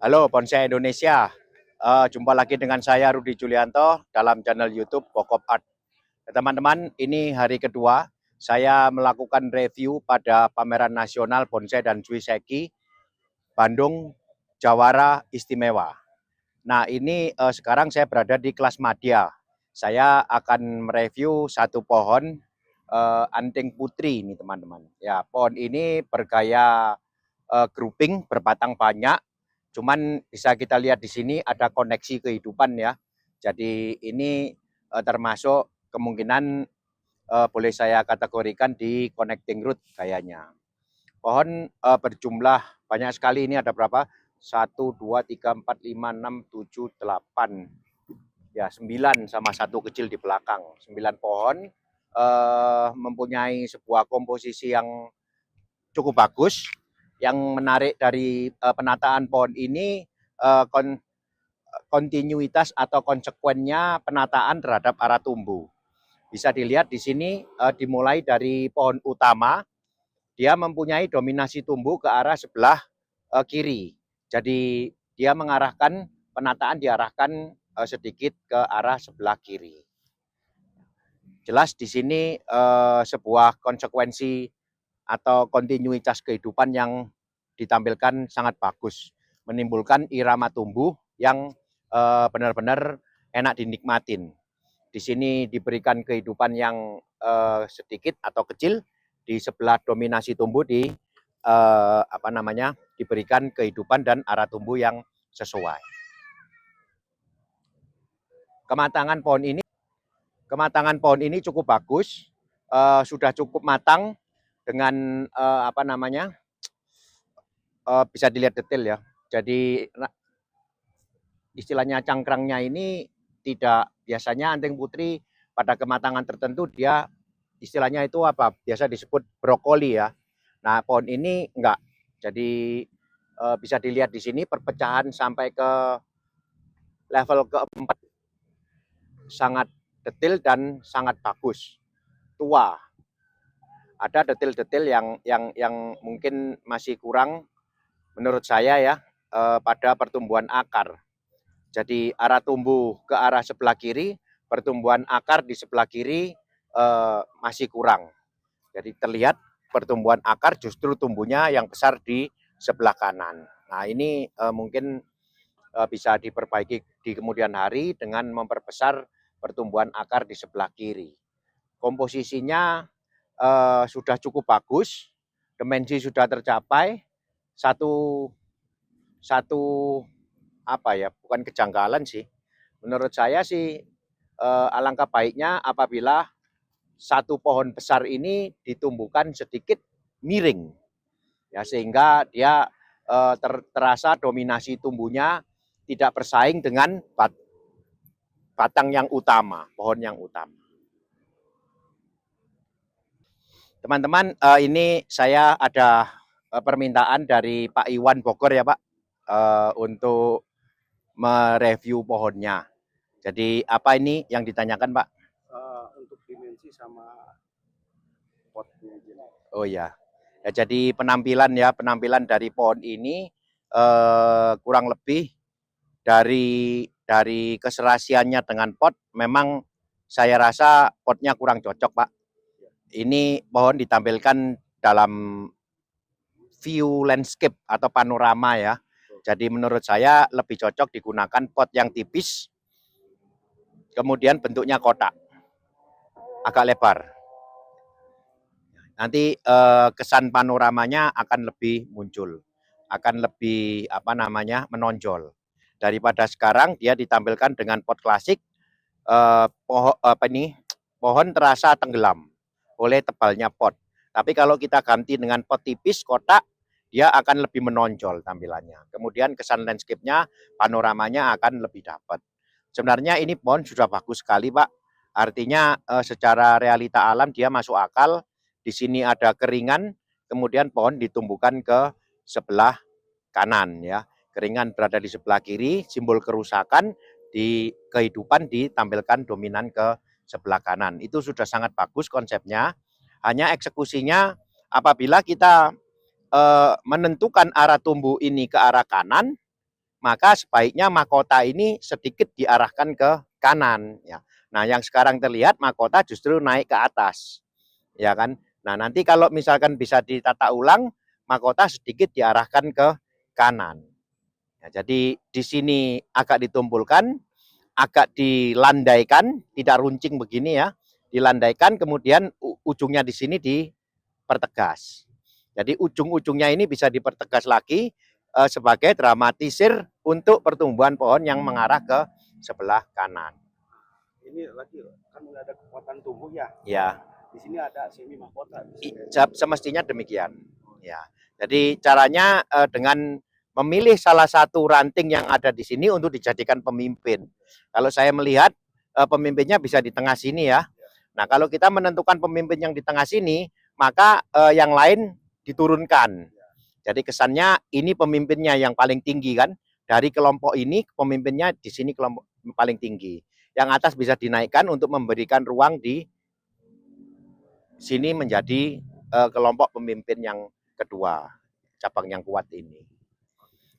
Halo Bonsai Indonesia, jumpa lagi dengan saya Rudi Julianto dalam channel YouTube Pokop Art. Teman-teman, ini hari kedua saya melakukan review pada pameran nasional bonsai dan Juiseki Bandung Jawara Istimewa. Nah, ini sekarang saya berada di kelas Madya. Saya akan mereview satu pohon anting putri ini teman-teman. Ya, pohon ini bergaya grouping berbatang banyak. Cuman bisa kita lihat di sini ada koneksi kehidupan ya. Jadi ini termasuk kemungkinan boleh saya kategorikan di connecting root kayaknya. Pohon berjumlah banyak sekali, ini ada berapa? 1, 2, 3, 4, 5, 6, 7, 8. Ya, 9 sama satu kecil di belakang. 9 pohon mempunyai sebuah komposisi yang cukup bagus. Yang menarik dari penataan pohon ini kontinuitas atau konsekuennya penataan terhadap arah tumbuh. Bisa dilihat di sini dimulai dari pohon utama, dia mempunyai dominasi tumbuh ke arah sebelah kiri. Jadi dia mengarahkan, penataan diarahkan sedikit ke arah sebelah kiri. Jelas di sini sebuah konsekuensi atau kontinuitas kehidupan yang ditampilkan sangat bagus, menimbulkan irama tumbuh yang benar-benar enak dinikmatin. Di sini diberikan kehidupan yang sedikit atau kecil, di sebelah dominasi tumbuh diberikan kehidupan dan arah tumbuh yang sesuai. Kematangan pohon ini cukup bagus, sudah cukup matang dengan bisa dilihat detail ya. Jadi istilahnya cangkrangnya ini tidak, biasanya anting putri pada kematangan tertentu dia istilahnya itu apa? Biasa disebut brokoli ya. Nah, pohon ini enggak. Jadi bisa dilihat di sini perpecahan sampai ke level keempat sangat detail dan sangat bagus. Tua. Ada detail-detail yang mungkin masih kurang menurut saya ya pada pertumbuhan akar. Jadi arah tumbuh ke arah sebelah kiri, pertumbuhan akar di sebelah kiri masih kurang. Jadi terlihat pertumbuhan akar justru tumbuhnya yang besar di sebelah kanan. Nah ini mungkin bisa diperbaiki di kemudian hari dengan memperbesar pertumbuhan akar di sebelah kiri. Komposisinya sudah cukup bagus, dimensi sudah tercapai, satu bukan kejanggalan sih. Menurut saya sih alangkah baiknya apabila satu pohon besar ini ditumbuhkan sedikit miring, ya sehingga dia terasa dominasi tumbuhnya tidak bersaing dengan batang yang utama, pohon yang utama. Teman-teman, ini saya ada permintaan dari Pak Iwan Bogor ya Pak, untuk mereview pohonnya. Jadi apa ini yang ditanyakan Pak? Untuk dimensi sama potnya. Oh ya, jadi penampilan dari pohon ini kurang lebih dari keserasiannya dengan pot, memang saya rasa potnya kurang cocok Pak. Ini pohon ditampilkan dalam view landscape atau panorama ya. Jadi menurut saya lebih cocok digunakan pot yang tipis, kemudian bentuknya kotak, agak lebar. Nanti kesan panoramanya akan lebih muncul, akan lebih menonjol. Daripada sekarang dia ditampilkan dengan pot klasik, pohon terasa tenggelam oleh tebalnya pot. Tapi kalau kita ganti dengan pot tipis kotak, dia akan lebih menonjol tampilannya. Kemudian kesan landscape-nya, panoramanya akan lebih dapat. Sebenarnya ini pohon sudah bagus sekali Pak. Artinya secara realita alam dia masuk akal. Di sini ada keringan, kemudian pohon ditumbuhkan ke sebelah kanan ya. Keringan berada di sebelah kiri, simbol kerusakan, di kehidupan ditampilkan dominan ke sebelah kanan. Itu sudah sangat bagus konsepnya. Hanya eksekusinya apabila kita menentukan arah tumbuh ini ke arah kanan, maka sebaiknya mahkota ini sedikit diarahkan ke kanan. Ya. Nah, yang sekarang terlihat mahkota justru naik ke atas, ya kan? Nah, nanti kalau misalkan bisa ditata ulang, mahkota sedikit diarahkan ke kanan. Ya, jadi di sini agak ditumpulkan, agak dilandaikan, tidak runcing begini ya, dilandaikan, kemudian ujungnya di sini dipertegas. Jadi ujung-ujungnya ini bisa dipertegas lagi sebagai dramatisir untuk pertumbuhan pohon yang mengarah ke sebelah kanan. Ini lagi kan ada kekuatan tumbuh ya. Ya. Di sini ada semi mahkota. Semestinya demikian. Ya. Jadi caranya dengan memilih salah satu ranting yang ada di sini untuk dijadikan pemimpin. Kalau saya melihat pemimpinnya bisa di tengah sini ya. Nah, kalau kita menentukan pemimpin yang di tengah sini, maka yang lain diturunkan. Jadi kesannya ini pemimpinnya yang paling tinggi kan. Dari kelompok ini pemimpinnya di sini kelompok paling tinggi. Yang atas bisa dinaikkan untuk memberikan ruang di sini menjadi kelompok pemimpin yang kedua, cabang yang kuat ini.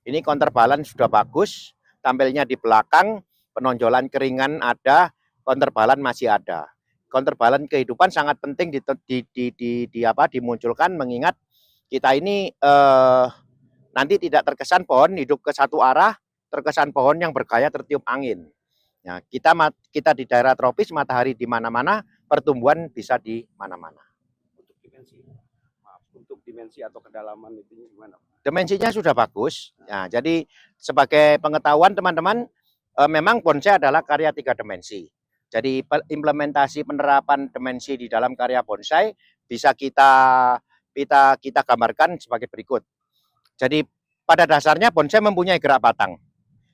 Ini counterbalance sudah bagus, tampilnya di belakang, penonjolan keringan ada, counterbalance masih ada. Counterbalance kehidupan sangat penting dimunculkan, mengingat kita ini nanti tidak terkesan pohon hidup ke satu arah, terkesan pohon yang bergaya tertiup angin. Ya, kita di daerah tropis, matahari di mana-mana, pertumbuhan bisa di mana-mana. Untuk dimensi atau kedalaman itu gimana? Dimensinya sudah bagus. Ya, jadi sebagai pengetahuan teman-teman, memang bonsai adalah karya 3 dimensi. Jadi implementasi penerapan dimensi di dalam karya bonsai bisa kita gambarkan sebagai berikut. Jadi pada dasarnya bonsai mempunyai gerak batang.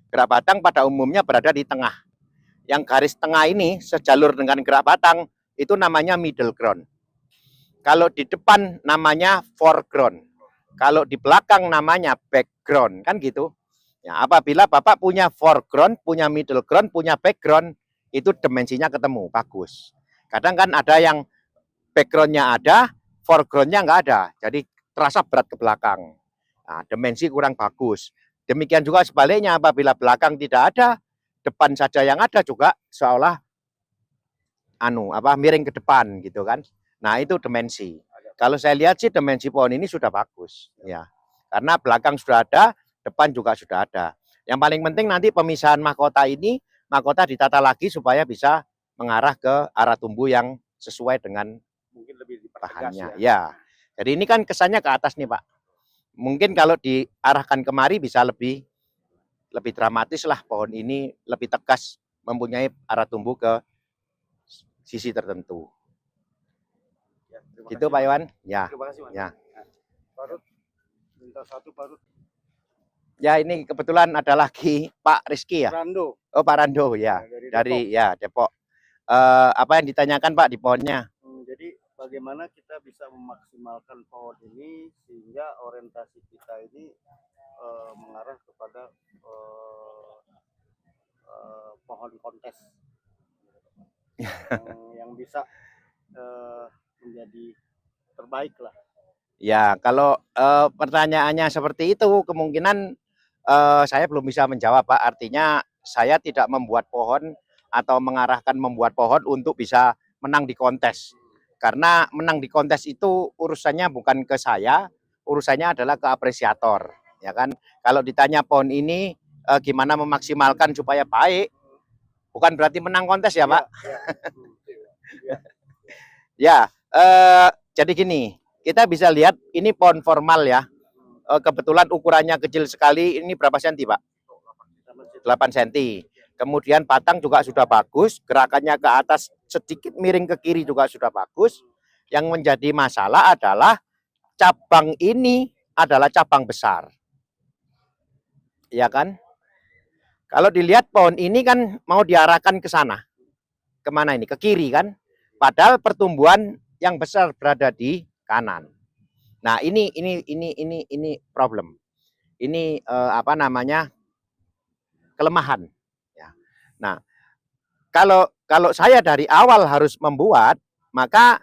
Gerak batang pada umumnya berada di tengah. Yang garis tengah ini sejalur dengan gerak batang itu namanya middle ground. Kalau di depan namanya foreground. Kalau di belakang namanya background, kan gitu. Ya, apabila Bapak punya foreground, punya middle ground, punya background, itu dimensinya ketemu, bagus. Kadang kan ada yang backgroundnya ada, foregroundnya nggak ada, jadi terasa berat ke belakang. Nah, dimensi kurang bagus. Demikian juga sebaliknya, apabila belakang tidak ada, depan saja yang ada juga seolah miring ke depan gitu kan. Nah, itu dimensi. Kalau saya lihat sih dimensi pohon ini sudah bagus ya. Karena belakang sudah ada, depan juga sudah ada. Yang paling penting nanti pemisahan mahkota ini, mahkota ditata lagi supaya bisa mengarah ke arah tumbuh yang sesuai dengan mungkin lebih bahannya. Ya. Jadi ini kan kesannya ke atas nih, Pak. Mungkin kalau diarahkan kemari bisa lebih dramatis lah, pohon ini lebih tegas mempunyai arah tumbuh ke sisi tertentu. Gitu Pak Iwan. Ya. Terima kasih, Mas. Ya. Parut, minta satu parut. Ya, ini kebetulan ada lagi Pak Rizky ya. Rando. Oh, Pak Rando ya. Dari Depok. Apa yang ditanyakan Pak di pohonnya? Jadi bagaimana kita bisa memaksimalkan pohon ini sehingga orientasi kita ini mengarah kepada pohon kontes yang bisa menjadi terbaik lah. Ya, kalau pertanyaannya seperti itu, kemungkinan saya belum bisa menjawab, Pak. Artinya saya tidak membuat pohon atau mengarahkan membuat pohon untuk bisa menang di kontes. Karena menang di kontes itu urusannya bukan ke saya, urusannya adalah ke apresiator. Ya kan? Kalau ditanya pohon ini gimana memaksimalkan supaya baik, bukan berarti menang kontes ya, Pak. Ya, jadi gini, kita bisa lihat ini pohon formal ya. Kebetulan ukurannya kecil sekali. Ini berapa senti, Pak? 8 senti. Kemudian batang juga sudah bagus, gerakannya ke atas sedikit miring ke kiri juga sudah bagus. Yang menjadi masalah adalah cabang ini adalah cabang besar. Ya kan? Kalau dilihat pohon ini kan mau diarahkan ke sana. Kemana ini? Ke kiri kan? Padahal pertumbuhan yang besar berada di kanan. Nah, ini problem. Ini kelemahan. Ya. Nah, kalau saya dari awal harus membuat, maka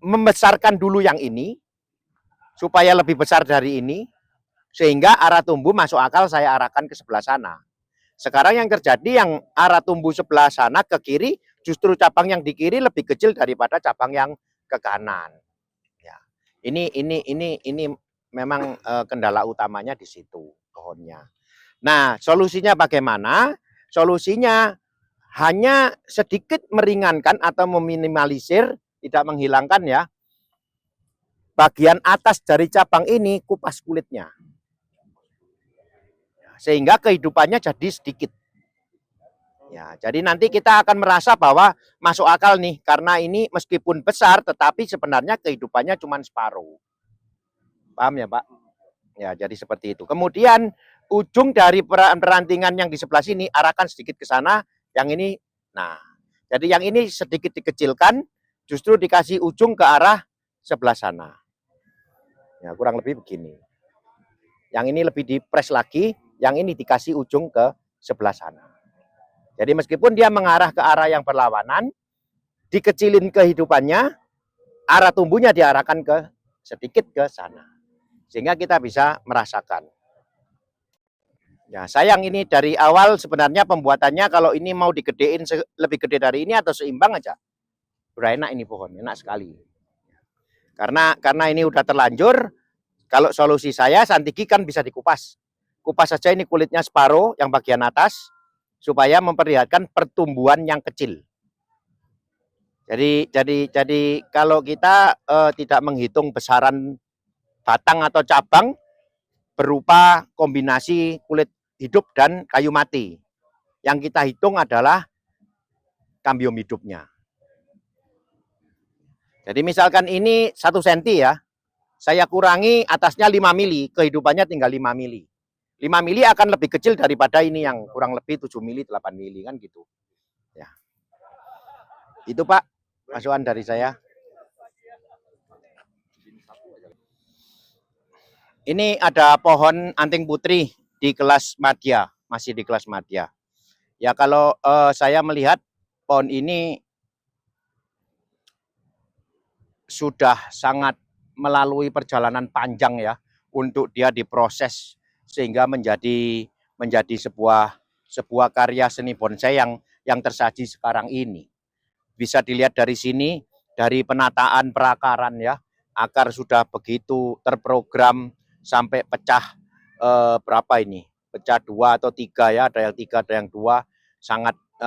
membesarkan dulu yang ini supaya lebih besar dari ini. Sehingga arah tumbuh masuk akal saya arahkan ke sebelah sana. Sekarang yang terjadi yang arah tumbuh sebelah sana ke kiri, justru cabang yang di kiri lebih kecil daripada cabang yang ke kanan. Ya. Ini memang kendala utamanya di situ pohonnya. Nah, solusinya bagaimana? Solusinya hanya sedikit meringankan atau meminimalisir, tidak menghilangkan ya, bagian atas dari cabang ini kupas kulitnya. Sehingga kehidupannya jadi sedikit. Ya, jadi nanti kita akan merasa bahwa masuk akal nih, karena ini meskipun besar, tetapi sebenarnya kehidupannya cuma separuh. Paham ya Pak? Ya, jadi seperti itu. Kemudian ujung dari perantingan yang di sebelah sini, arahkan sedikit ke sana, yang ini, nah, jadi yang ini sedikit dikecilkan, justru dikasih ujung ke arah sebelah sana. Ya, kurang lebih begini. Yang ini lebih dipres lagi, yang ini dikasih ujung ke sebelah sana. Jadi meskipun dia mengarah ke arah yang berlawanan, dikecilin kehidupannya, arah tumbuhnya diarahkan ke sedikit ke sana. Sehingga kita bisa merasakan. Ya, sayang ini dari awal sebenarnya pembuatannya kalau ini mau digedein lebih gede dari ini atau seimbang aja. Udah enak ini pohon, enak sekali. Karena ini udah terlanjur, kalau solusi saya santiki kan bisa dikupas. Kupas saja ini kulitnya separuh yang bagian atas supaya memperlihatkan pertumbuhan yang kecil. Jadi kalau kita tidak menghitung besaran batang atau cabang berupa kombinasi kulit hidup dan kayu mati. Yang kita hitung adalah kambium hidupnya. Jadi misalkan ini 1 cm ya, saya kurangi atasnya 5 mili, kehidupannya tinggal 5 mili. 5 mili akan lebih kecil daripada ini yang kurang lebih 7 mili, 8 mili kan gitu. Ya. Itu Pak, masukan dari saya. Ini ada pohon anting putri di kelas madya, masih di kelas madya. Ya kalau saya melihat pohon ini sudah sangat melalui perjalanan panjang ya untuk dia diproses sehingga menjadi sebuah karya seni bonsai yang tersaji sekarang ini. Bisa dilihat dari sini, dari penataan perakaran ya, akar sudah begitu terprogram sampai pecah berapa ini? Pecah 2 atau 3 ya, ada yang 3, ada yang 2,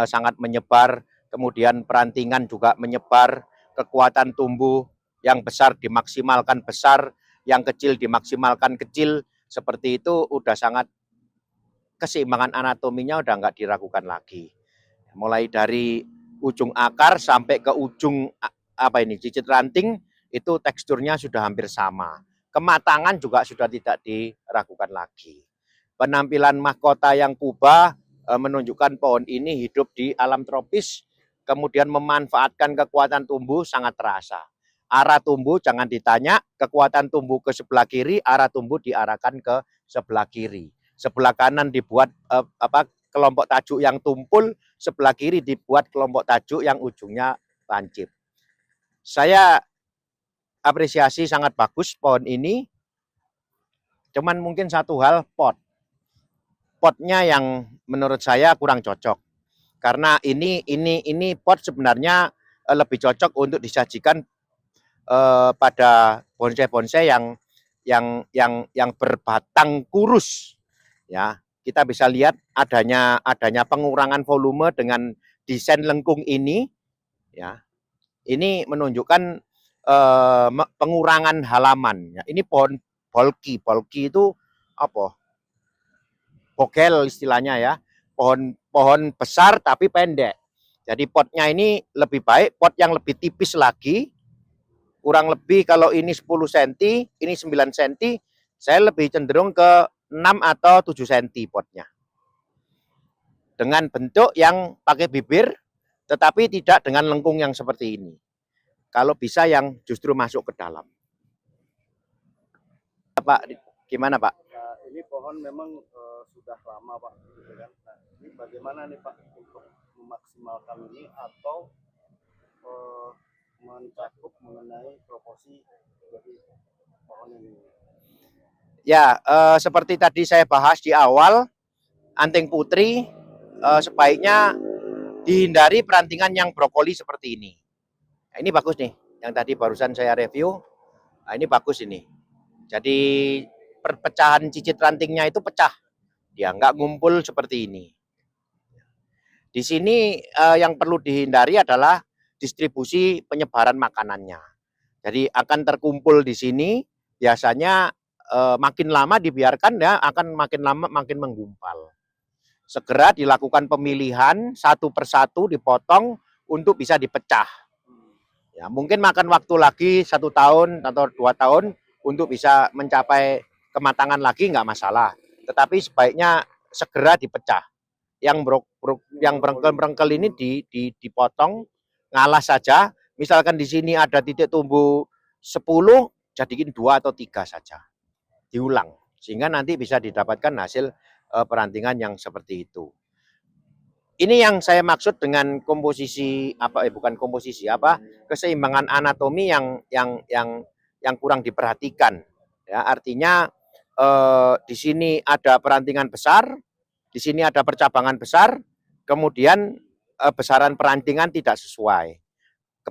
sangat menyebar. Kemudian perantingan juga menyebar, kekuatan tumbuh yang besar dimaksimalkan besar, yang kecil dimaksimalkan kecil, seperti itu udah sangat keseimbangan anatominya udah nggak diragukan lagi. Mulai dari ujung akar sampai ke ujung cicit ranting itu teksturnya sudah hampir sama. Kematangan juga sudah tidak diragukan lagi. Penampilan mahkota yang kubah menunjukkan pohon ini hidup di alam tropis, kemudian memanfaatkan kekuatan tumbuh sangat terasa. Arah tumbuh jangan ditanya, kekuatan tumbuh ke sebelah kiri, arah tumbuh diarahkan ke sebelah kiri. Sebelah kanan dibuat kelompok tajuk yang tumpul, sebelah kiri dibuat kelompok tajuk yang ujungnya lancip. Saya apresiasi sangat bagus pohon ini, cuman mungkin satu hal, potnya yang menurut saya kurang cocok. Karena ini pot sebenarnya lebih cocok untuk disajikan pada bonsai-bonsai yang berbatang kurus. Ya, kita bisa lihat adanya pengurangan volume dengan desain lengkung ini. Ya, ini menunjukkan pengurangan halaman. Ya, ini pohon bolki itu apa? Bogel istilahnya ya. Pohon besar tapi pendek. Jadi potnya ini lebih baik, pot yang lebih tipis lagi. Kurang lebih kalau ini 10 cm, ini 9 cm, saya lebih cenderung ke 6 atau 7 cm potnya. Dengan bentuk yang pakai bibir, tetapi tidak dengan lengkung yang seperti ini. Kalau bisa yang justru masuk ke dalam. Pak, gimana Pak? Nah, ini pohon memang sudah lama Pak, gitu kan. Nah, ini bagaimana nih Pak untuk memaksimalkan ini atau mencakup mengenai proporsi dari pohon ini? Ya, seperti tadi saya bahas di awal, anting putri sebaiknya dihindari perantingan yang brokoli seperti ini. Nah, ini bagus nih, yang tadi barusan saya review. Nah, ini bagus ini. Jadi perpecahan cicit rantingnya itu pecah, dia nggak ngumpul seperti ini. Di sini yang perlu dihindari adalah distribusi penyebaran makanannya. Jadi akan terkumpul di sini, biasanya makin lama dibiarkan ya akan makin lama makin menggumpal. Segera dilakukan pemilihan satu persatu dipotong untuk bisa dipecah. Ya, mungkin makan waktu lagi 1 tahun atau 2 tahun untuk bisa mencapai kematangan lagi nggak masalah. Tetapi sebaiknya segera dipecah. Yang berengkel-berengkel ini dipotong, ngalah saja. Misalkan di sini ada titik tumbuh 10, jadikan 2 atau 3 saja. Diulang sehingga nanti bisa didapatkan hasil perantingan yang seperti itu. Ini yang saya maksud dengan komposisi bukan komposisi keseimbangan anatomi yang kurang diperhatikan. Ya, artinya di sini ada perantingan besar, di sini ada percabangan besar, kemudian besaran perantingan tidak sesuai,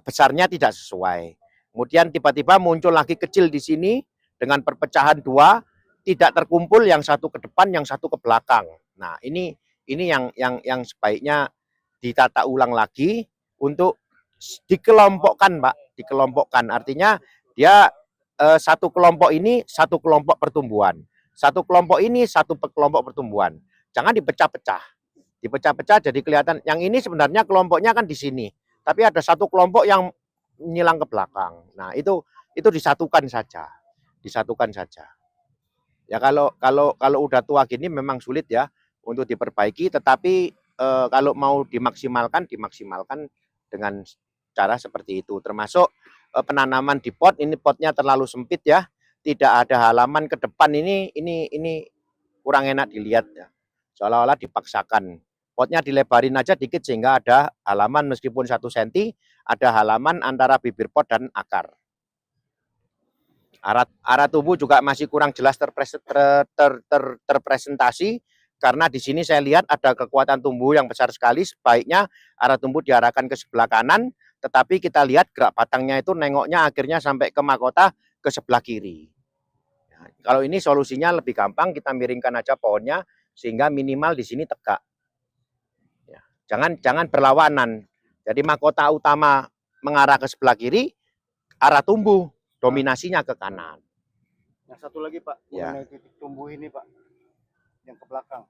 besarnya tidak sesuai. Kemudian tiba-tiba muncul lagi kecil di sini dengan perpecahan 2, tidak terkumpul, yang satu ke depan, yang satu ke belakang. Nah, ini yang sebaiknya ditata ulang lagi untuk dikelompokkan, Pak, dikelompokkan. Artinya dia satu kelompok ini satu kelompok pertumbuhan, satu kelompok ini satu kelompok pertumbuhan. Jangan dipecah-pecah. Dipecah-pecah jadi kelihatan yang ini sebenarnya kelompoknya kan di sini, tapi ada satu kelompok yang nyilang ke belakang. Nah, itu disatukan saja. Disatukan saja. Ya kalau udah tua gini memang sulit ya untuk diperbaiki, tetapi kalau mau dimaksimalkan dengan cara seperti itu. Termasuk penanaman di pot, ini potnya terlalu sempit ya, tidak ada halaman ke depan, ini kurang enak dilihat ya. Seolah-olah dipaksakan. Potnya dilebarin aja dikit sehingga ada halaman meskipun 1 cm, ada halaman antara bibir pot dan akar. Arah tumbuh juga masih kurang jelas terpresentasi, karena di sini saya lihat ada kekuatan tumbuh yang besar sekali. Sebaiknya arah tumbuh diarahkan ke sebelah kanan, tetapi kita lihat gerak batangnya itu nengoknya akhirnya sampai ke mahkota ke sebelah kiri. Nah, kalau ini solusinya lebih gampang, kita miringkan aja pohonnya sehingga minimal di sini tegak. Ya, jangan berlawanan. Jadi mahkota utama mengarah ke sebelah kiri, arah tumbuh dominasinya ke kanan. Yang satu lagi Pak, mengenai titik tumbuh ini Pak, yang ke belakang.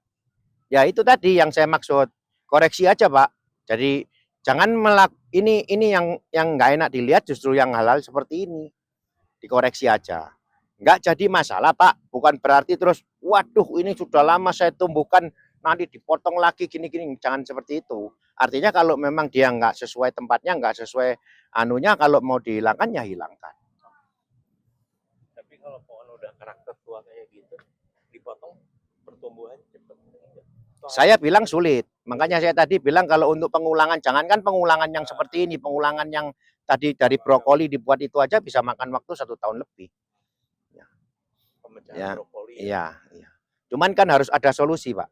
Ya itu tadi yang saya maksud, koreksi aja Pak. Jadi jangan ini yang nggak enak dilihat, justru yang halal seperti ini dikoreksi aja. Nggak jadi masalah Pak, bukan berarti terus waduh ini sudah lama saya tumbuhkan nanti dipotong lagi gini-gini, jangan seperti itu. Artinya kalau memang dia nggak sesuai tempatnya, nggak sesuai anunya, kalau mau dihilangkan ya hilangkan. Tapi kalau pohon udah karakter tua kayak gitu, dipotong pertumbuhan cepat. Saya bilang sulit, makanya saya tadi bilang kalau untuk pengulangan, jangankan pengulangan yang seperti ini, pengulangan yang tadi dari brokoli dibuat itu aja bisa makan waktu 1 tahun lebih. Ya. Pemecahan brokoli. Iya. Cuman kan harus ada solusi Pak.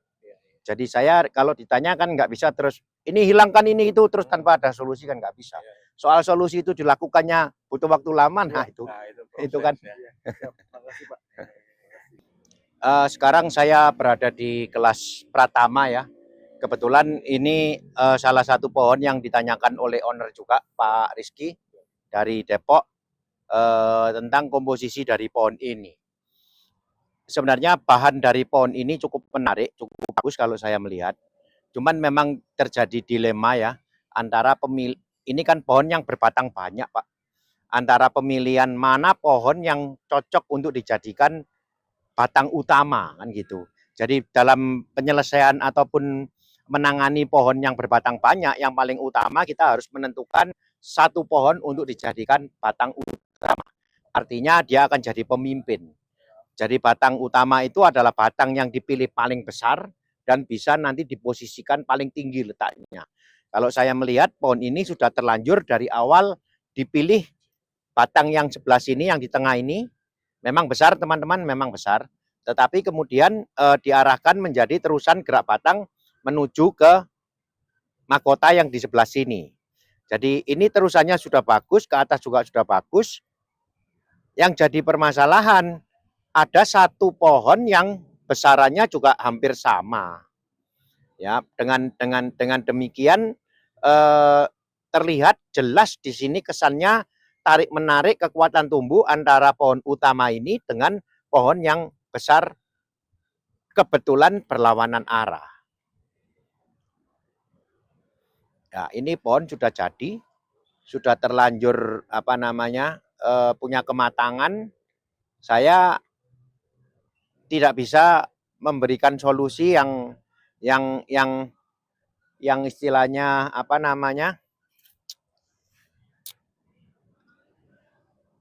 Jadi saya kalau ditanya kan nggak bisa terus ini hilangkan ini itu terus tanpa ada solusi, kan nggak bisa. Soal solusi itu dilakukannya butuh waktu lama, nah itu kan. Sekarang saya berada di kelas Pratama ya. Kebetulan ini salah satu pohon yang ditanyakan oleh owner juga, Pak Rizky dari Depok, tentang komposisi dari pohon ini. Sebenarnya bahan dari pohon ini cukup menarik, cukup bagus kalau saya melihat. Cuman memang terjadi dilema ya, antara ini kan pohon yang berbatang banyak Pak. Antara pemilihan mana pohon yang cocok untuk dijadikan batang utama kan gitu. Jadi dalam penyelesaian ataupun menangani pohon yang berbatang banyak, yang paling utama kita harus menentukan satu pohon untuk dijadikan batang utama. Artinya dia akan jadi pemimpin. Jadi batang utama itu adalah batang yang dipilih paling besar dan bisa nanti diposisikan paling tinggi letaknya. Kalau saya melihat pohon ini sudah terlanjur dari awal dipilih batang yang sebelah sini, yang di tengah ini, memang besar teman-teman, memang besar. tetapi kemudian diarahkan menjadi terusan gerak batang menuju ke mahkota yang di sebelah sini. Jadi ini terusannya sudah bagus, ke atas juga sudah bagus. Yang jadi permasalahan, ada satu pohon yang besarannya juga hampir sama. Ya, dengan demikian terlihat jelas di sini kesannya tarik menarik kekuatan tumbuh antara pohon utama ini dengan pohon yang besar kebetulan berlawanan arah. Ya, ini pohon sudah jadi, sudah terlanjur punya kematangan. Saya tidak bisa memberikan solusi yang istilahnya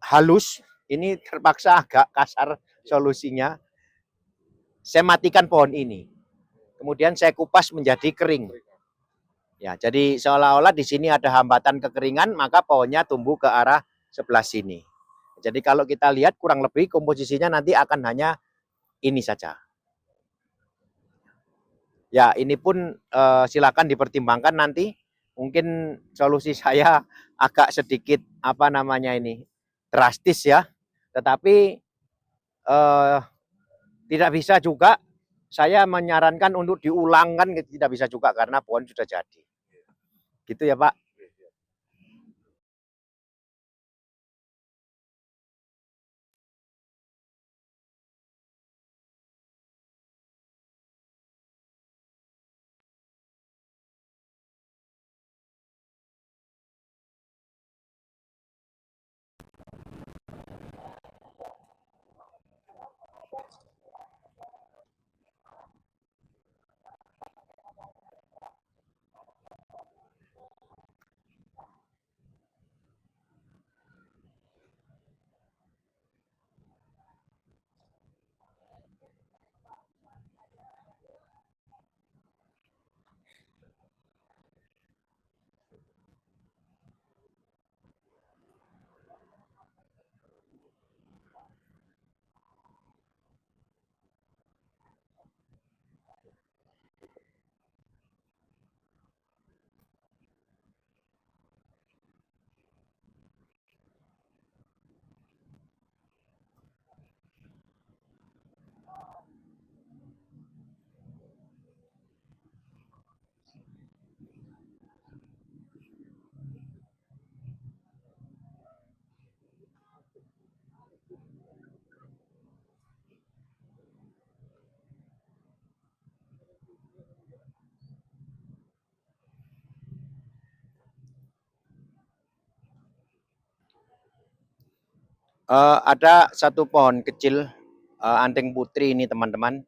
halus. Ini terpaksa agak kasar solusinya. Saya matikan pohon ini, kemudian saya kupas menjadi kering. Ya, jadi seolah-olah di sini ada hambatan kekeringan, maka pohonnya tumbuh ke arah sebelah sini. Jadi kalau kita lihat kurang lebih komposisinya nanti akan hanya ini saja. Ya, ini pun silakan dipertimbangkan nanti. Mungkin solusi saya agak sedikit drastis ya. Tetapi tidak bisa juga saya menyarankan untuk diulangkan, tidak bisa juga karena pohon sudah jadi. Gitu ya, Pak. Ada satu pohon kecil, anting putri ini teman-teman.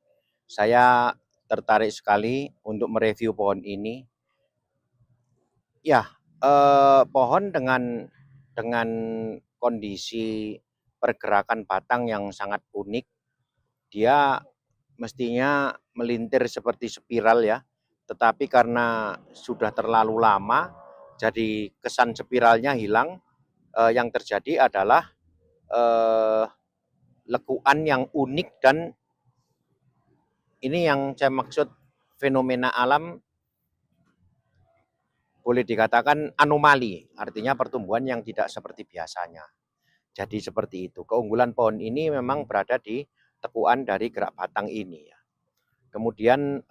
Saya tertarik sekali untuk mereview pohon ini. Ya, pohon dengan kondisi pergerakan batang yang sangat unik. Dia mestinya melintir seperti spiral ya, tetapi karena sudah terlalu lama, jadi kesan spiralnya hilang. Yang terjadi adalah lekuan yang unik, dan ini yang saya maksud fenomena alam, boleh dikatakan anomali, artinya pertumbuhan yang tidak seperti biasanya. Jadi seperti itu. Keunggulan pohon ini memang berada di tekuan dari gerak batang ini ya. Kemudian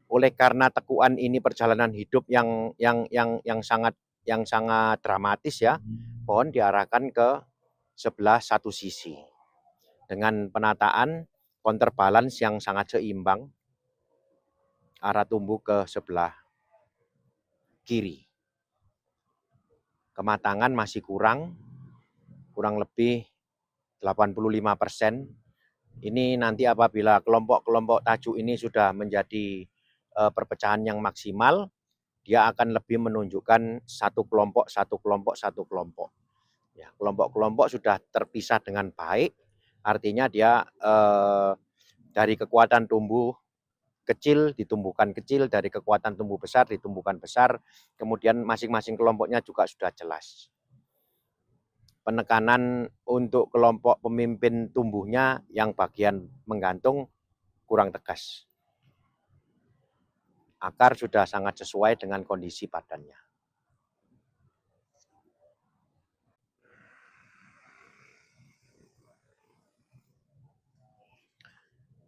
oleh karena tekuan ini perjalanan hidup yang sangat dramatis ya, pohon diarahkan ke sebelah satu sisi dengan penataan counterbalance yang sangat seimbang, arah tumbuh ke sebelah kiri. Kematangan masih kurang lebih 85%. Ini nanti apabila kelompok-kelompok tajuk ini sudah menjadi perpecahan yang maksimal, dia akan lebih menunjukkan satu kelompok. Ya, kelompok-kelompok sudah terpisah dengan baik, artinya dia dari kekuatan tumbuh kecil ditumbuhkan kecil, dari kekuatan tumbuh besar ditumbuhkan besar, kemudian masing-masing kelompoknya juga sudah jelas. penekanan untuk kelompok pemimpin tumbuhnya yang bagian menggantung kurang tegas. Akar sudah sangat sesuai dengan kondisi badannya.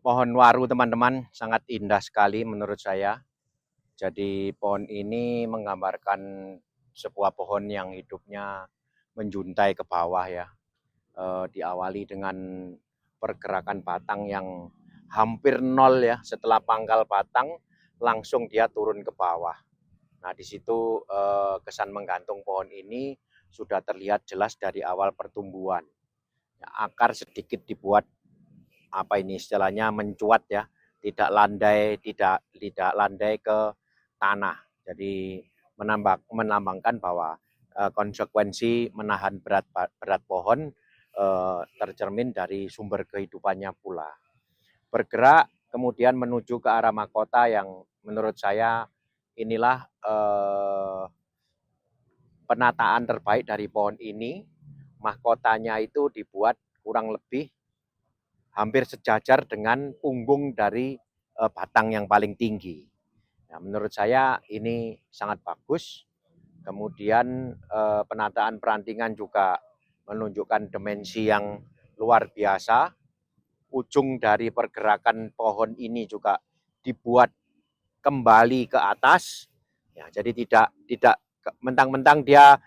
Pohon waru teman-teman sangat indah sekali menurut saya. Jadi pohon ini menggambarkan sebuah pohon yang hidupnya menjuntai ke bawah ya. Diawali dengan pergerakan batang yang hampir nol ya. Setelah pangkal batang langsung dia turun ke bawah. Nah di situ kesan menggantung pohon ini sudah terlihat jelas dari awal pertumbuhan. Ya, akar sedikit dibuat apa ini istilahnya mencuat ya, tidak landai ke tanah. Jadi menambangkan bahwa konsekuensi menahan berat pohon tercermin dari sumber kehidupannya pula. Bergerak kemudian menuju ke arah mahkota yang menurut saya inilah penataan terbaik dari pohon ini. Mahkotanya itu dibuat kurang lebih hampir sejajar dengan punggung dari batang yang paling tinggi. Nah, menurut saya ini sangat bagus. Kemudian penataan perantingan juga menunjukkan dimensi yang luar biasa. Ujung dari pergerakan pohon ini juga dibuat kembali ke atas. Ya, jadi tidak mentang-mentang dia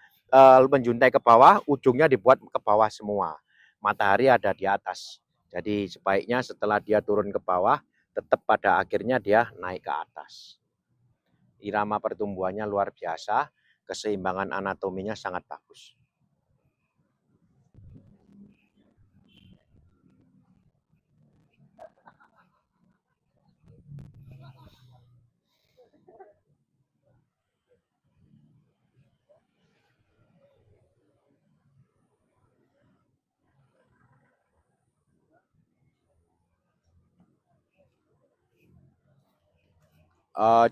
menjuntai ke bawah, ujungnya dibuat ke bawah semua. Matahari ada di atas. Jadi sebaiknya setelah dia turun ke bawah, tetap pada akhirnya dia naik ke atas. Irama pertumbuhannya luar biasa, keseimbangan anatominya sangat bagus.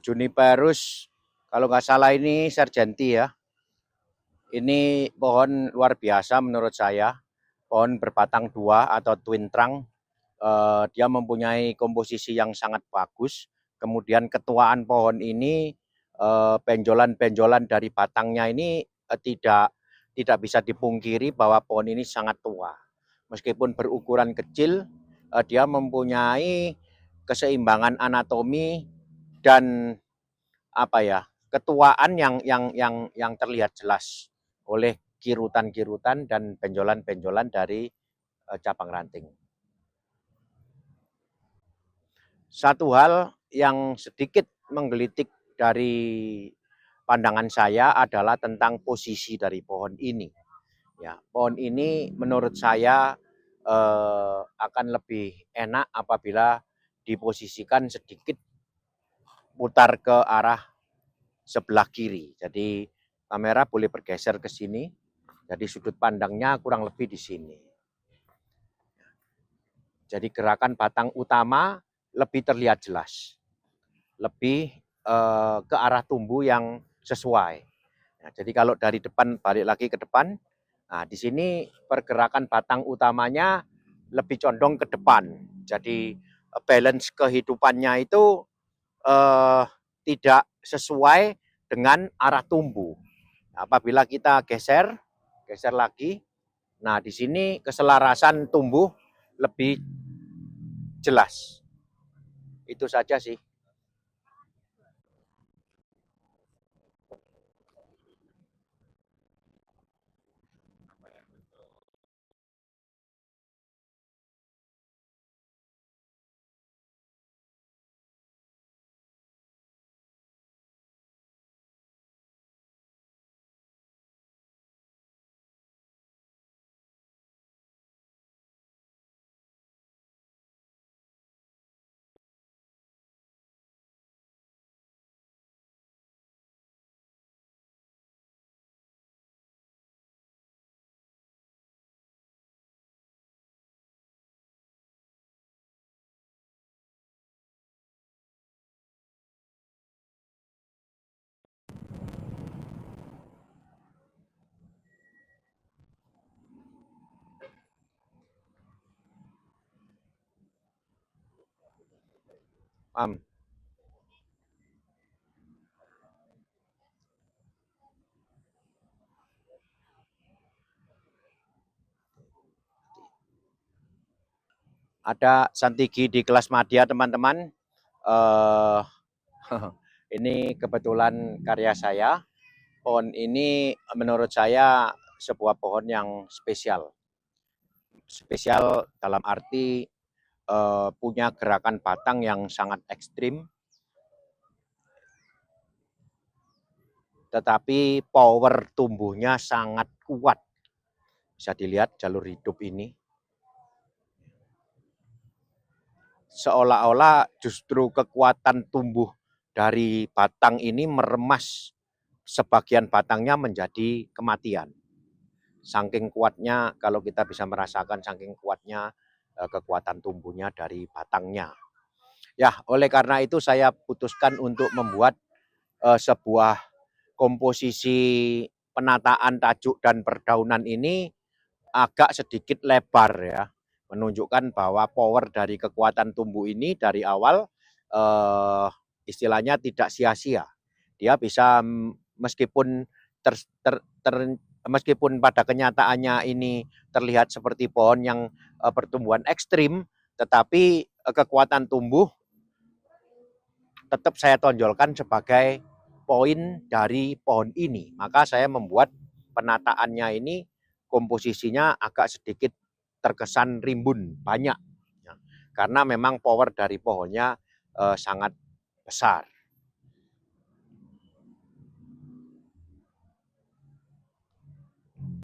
Juniperus, kalau nggak salah ini Sargenti ya. Ini pohon luar biasa menurut saya. Pohon berbatang dua atau twin trunk. Dia mempunyai komposisi yang sangat bagus. Kemudian ketuaan pohon ini, benjolan-benjolan dari batangnya ini tidak bisa dipungkiri bahwa pohon ini sangat tua. Meskipun berukuran kecil, dia mempunyai keseimbangan anatomi dan apa ya, ketuaan yang terlihat jelas oleh kirutan-kirutan dan benjolan-benjolan dari cabang ranting. Satu hal yang sedikit menggelitik dari pandangan saya adalah tentang posisi dari pohon ini. Ya, pohon ini menurut saya akan lebih enak apabila diposisikan sedikit putar ke arah sebelah kiri. Jadi kamera boleh bergeser ke sini. Jadi sudut pandangnya kurang lebih di sini. Jadi gerakan batang utama lebih terlihat jelas. Lebih ke arah tumbuh yang sesuai. Nah, jadi kalau dari depan balik lagi ke depan, nah di sini pergerakan batang utamanya lebih condong ke depan. Jadi balance kehidupannya itu tidak sesuai dengan arah tumbuh. Apabila kita geser lagi, nah di sini keselarasan tumbuh lebih jelas. Itu saja sih. Am. Ada Santigi di kelas madya, teman-teman. Eh, ini kebetulan karya saya. Pohon ini menurut saya sebuah pohon yang spesial. Spesial dalam arti punya gerakan batang yang sangat ekstrim, tetapi power tumbuhnya sangat kuat. Bisa dilihat jalur hidup ini. Seolah-olah justru kekuatan tumbuh dari batang ini meremas sebagian batangnya menjadi kematian. Saking kuatnya, kalau kita bisa merasakan saking kuatnya kekuatan tumbuhnya dari batangnya. Ya, oleh karena itu saya putuskan untuk membuat sebuah komposisi penataan tajuk dan perdaunan ini agak sedikit lebar ya, menunjukkan bahwa power dari kekuatan tumbuh ini dari awal istilahnya tidak sia-sia. Dia bisa meskipun meskipun pada kenyataannya ini terlihat seperti pohon yang pertumbuhan ekstrim, tetapi kekuatan tumbuh tetap saya tonjolkan sebagai poin dari pohon ini. Maka saya membuat penataannya ini komposisinya agak sedikit terkesan rimbun, banyak. Karena memang power dari pohonnya sangat besar.